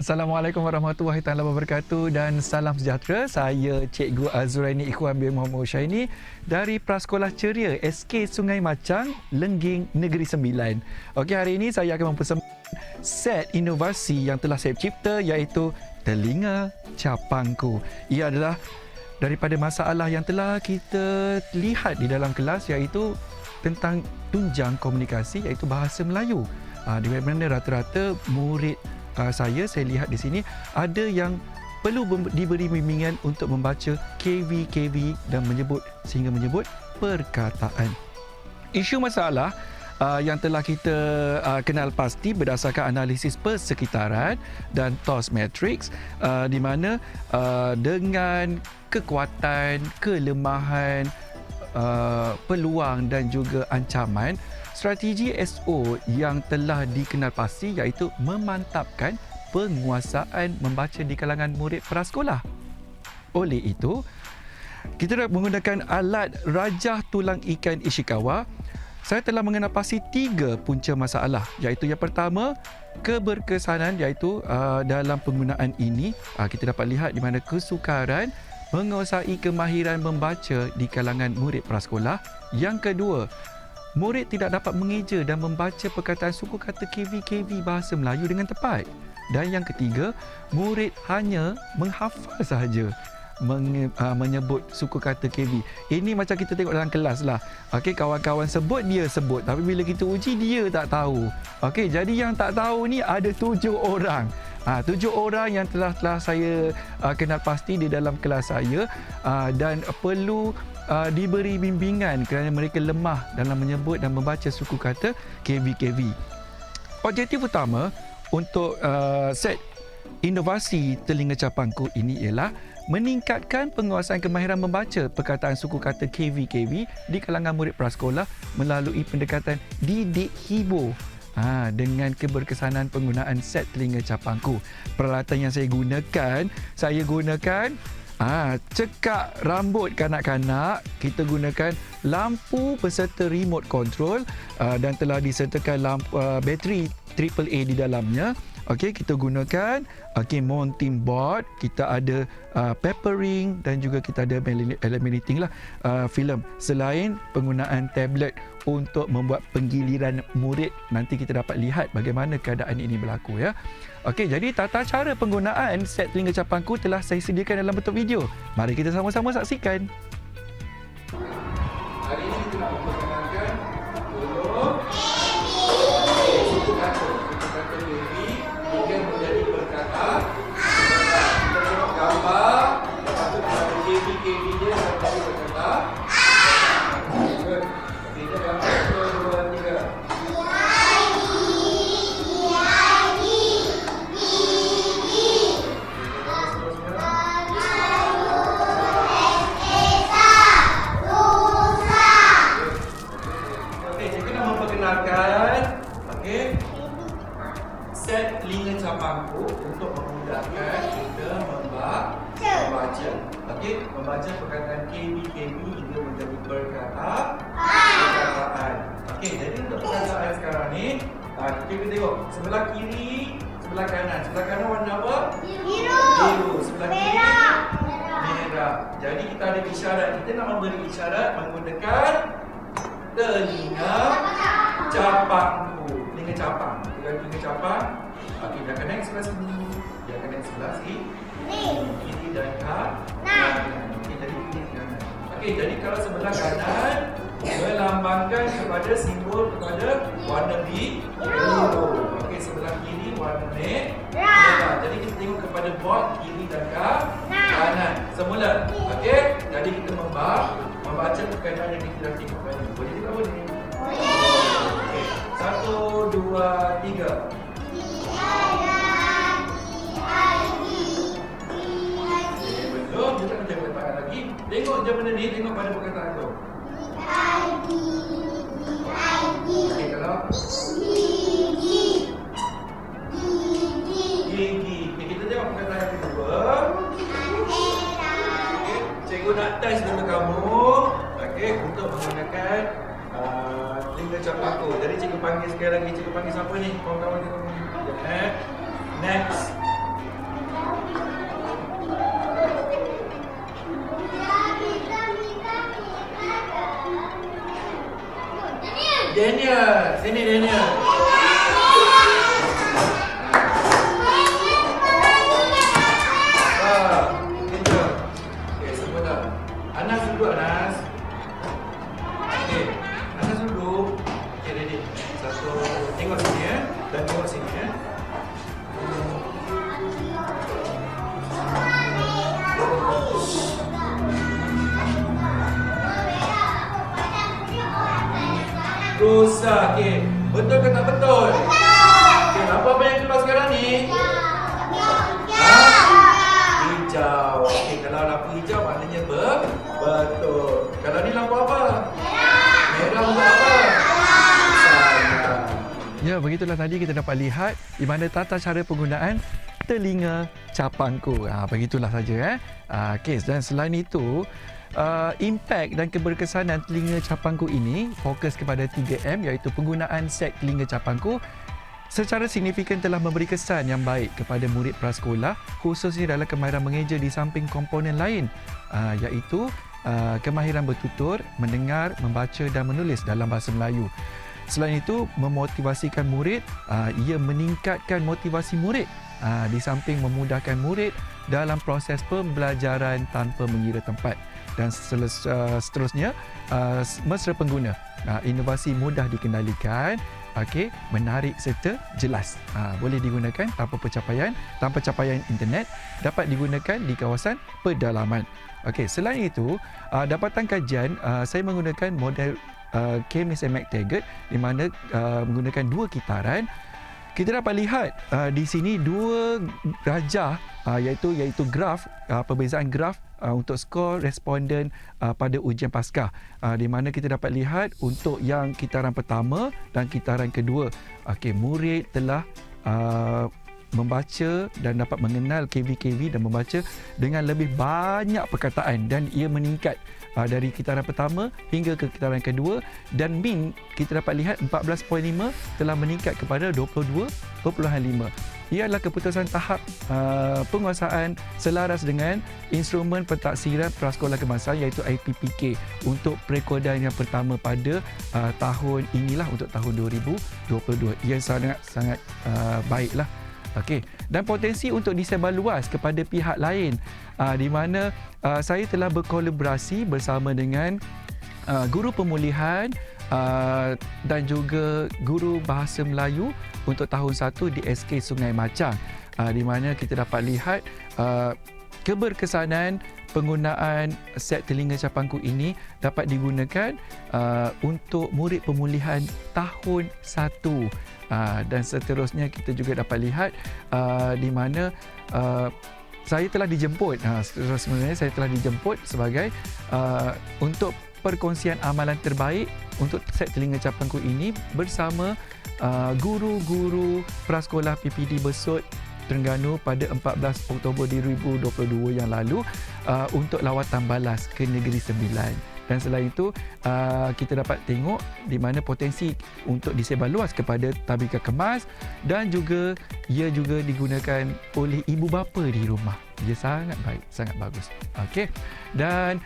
Assalamualaikum warahmatullahi taala wabarakatuh dan salam sejahtera. Saya Cikgu Azuraini Ikhwan bin Muhammad Syaini dari Prasekolah Ceria SK Sungai Macang, Lengging, Negeri Sembilan. Okey, hari ini saya akan mempersembahkan set inovasi yang telah saya cipta iaitu Telinga Capangku. Ia adalah daripada masalah yang telah kita lihat di dalam kelas iaitu tentang tunjang komunikasi iaitu bahasa Melayu. Di mana rata-rata murid saya lihat di sini ada yang perlu diberi bimbingan untuk membaca KV dan sehingga menyebut perkataan. Isu masalah yang telah kita kenal pasti berdasarkan analisis persekitaran dan TOS Matrix, di mana dengan kekuatan, kelemahan, peluang dan juga ancaman, strategi SO yang telah dikenal pasti iaitu memantapkan penguasaan membaca di kalangan murid prasekolah. Oleh itu, kita menggunakan alat rajah tulang ikan Ishikawa. Saya telah mengenal pasti 3 punca masalah iaitu yang pertama, keberkesanan iaitu dalam penggunaan ini kita dapat lihat di mana kesukaran menguasai kemahiran membaca di kalangan murid prasekolah. Yang kedua, murid tidak dapat mengeja dan membaca perkataan suku kata KV bahasa Melayu dengan tepat. Dan yang ketiga, murid hanya menghafal sahaja menyebut suku kata KV. Ini macam kita tengok dalam kelas lah. Okey, kawan-kawan sebut, dia sebut. Tapi bila kita uji, dia tak tahu. Okey, jadi yang tak tahu ni ada 7 orang. 7 orang yang telah saya kenal pasti di dalam kelas saya dan perlu diberi bimbingan kerana mereka lemah dalam menyebut dan membaca suku kata KV. Objektif utama untuk set inovasi Telinga Capangku ini ialah meningkatkan penguasaan kemahiran membaca perkataan suku kata KV di kalangan murid prasekolah melalui pendekatan didik hibur. Dengan keberkesanan penggunaan set Telinga Capangku. Peralatan yang saya gunakan cekak rambut kanak-kanak. Kita gunakan lampu beserta remote control dan telah disertakan bateri AAA di dalamnya. Okey, kita gunakan mounting board, kita ada papering dan juga kita ada laminating filem. Selain penggunaan tablet untuk membuat penggiliran murid, nanti kita dapat lihat bagaimana keadaan ini berlaku ya. Okey, jadi tata cara penggunaan set Telinga Capangku telah saya sediakan dalam bentuk video. Mari kita sama-sama saksikan. Hari ini kita nak memperkenalkan huruf set Telinga Capangku untuk memudahkan kita membaca. Okey, membaca perkataan KV hingga menjadi perkataan. Okey, jadi untuk perkataan sekarang ni, kita tengok sebelah kiri, sebelah kanan. Sebelah kanan warna apa? Biru. Sebelah kiri merah. Jadi kita ada isyarat. Kita nak memberi isyarat menggunakan Telinga Capangku. Telinga Capang. Telinga Capang. Okey, dia akan naik sebelah sini. Dia akan naik sebelah sini. Kiri dan kanan. Okey, jadi kiri dan kanan. Okey, jadi kalau sebelah kanan melambangkan kepada simbol kepada warna biru. Okey, sebelah kiri warna merah. Jadi kita tengok kepada board kiri dan kanan. Semula. Okey, jadi kita membaca perkataan yang kita dah tengok tadi. Boleh juga boleh. Okey, 1, 2, 3. Belum, kita akan jawab perkataan lagi. Tengok je benda ni, tengok pada perkataan tu. Okey, kalau gigi. Okey, kita tengok perkataan yang kedua. Okey, cikgu nak test dulu kamu. Okey, untuk menggunakan Telinga Capangku. Jadi cikgu panggil sekali lagi. Cikgu panggil siapa ni? Kawan-kawan cikgu. Next. Daniel. Sini Daniel. Kita. Okey, semua dah. Anas duduk, Anas. Okey. Anas duduk. Okey, ready. Satu. Tengok sini ya. Dan tengok sini ya. Rusak. Okey. Betul ke tak betul? Okey, apa yang keluar sekarang ni? Hijau. Okey, kalau lampu hijau maknanya betul. Kalau ni lampu apa? Merah untuk apa? Sayang. Ya, begitulah tadi kita dapat lihat di mana tata cara penggunaan telinga capangku. Begitulah saja okey, dan selain itu impak dan keberkesanan telinga capangku ini fokus kepada 3M, iaitu penggunaan set telinga capangku secara signifikan telah memberi kesan yang baik kepada murid prasekolah, khususnya dalam kemahiran mengeja di samping komponen lain, iaitu kemahiran bertutur, mendengar, membaca dan menulis dalam bahasa Melayu. Selain itu, memotivasikan murid, ia meningkatkan motivasi murid di samping memudahkan murid dalam proses pembelajaran tanpa mengira tempat. Dan seterusnya, mesra pengguna, inovasi mudah dikendalikan, menarik serta jelas. Boleh digunakan tanpa capaian internet, dapat digunakan di kawasan pedalaman. Selain itu, dapatan kajian, saya menggunakan model Chemist and McTaggart di mana menggunakan dua kitaran. Kita dapat lihat di sini dua rajah, iaitu graf, perbezaan graf untuk skor responden pada ujian Paskah, di mana kita dapat lihat untuk yang kitaran pertama dan kitaran kedua, murid telah membaca dan dapat mengenal KV-KV dan membaca dengan lebih banyak perkataan, dan ia meningkat dari kitaran pertama hingga ke kitaran kedua, dan min kita dapat lihat 14.5 telah meningkat kepada 22.5. Ia adalah keputusan tahap penguasaan selaras dengan instrumen pentaksiran prasekolah kebangsaan, iaitu IPPK, untuk perekodan yang pertama pada tahun inilah, untuk tahun 2022. Ia sangat baiklah. Dan potensi untuk disebar luas kepada pihak lain, di mana saya telah berkolaborasi bersama dengan guru pemulihan dan juga guru bahasa Melayu untuk tahun 1 di SK Sungai Machang, di mana kita dapat lihat keberkesanan penggunaan set telinga capangku ini dapat digunakan untuk murid pemulihan tahun 1. Dan seterusnya kita juga dapat lihat di mana saya telah dijemput, sebenarnya saya telah dijemput sebagai untuk perkongsian amalan terbaik untuk set telinga capangku ini bersama guru-guru prasekolah PPD Besut Terengganu pada 14 Oktober 2022 yang lalu untuk lawatan balas ke Negeri Sembilan. Dan selain itu, kita dapat tengok di mana potensi untuk disebar luas kepada tabika kemas, dan juga ia juga digunakan oleh ibu bapa di rumah. Ia sangat baik, sangat bagus. Dan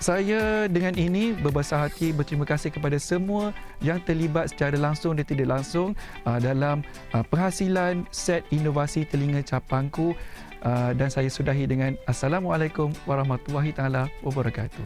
saya dengan ini berbesar hati berterima kasih kepada semua yang terlibat secara langsung dan tidak langsung dalam penghasilan set inovasi telinga capangku. Dan saya sudahi dengan Assalamualaikum warahmatullahi taala wabarakatuh.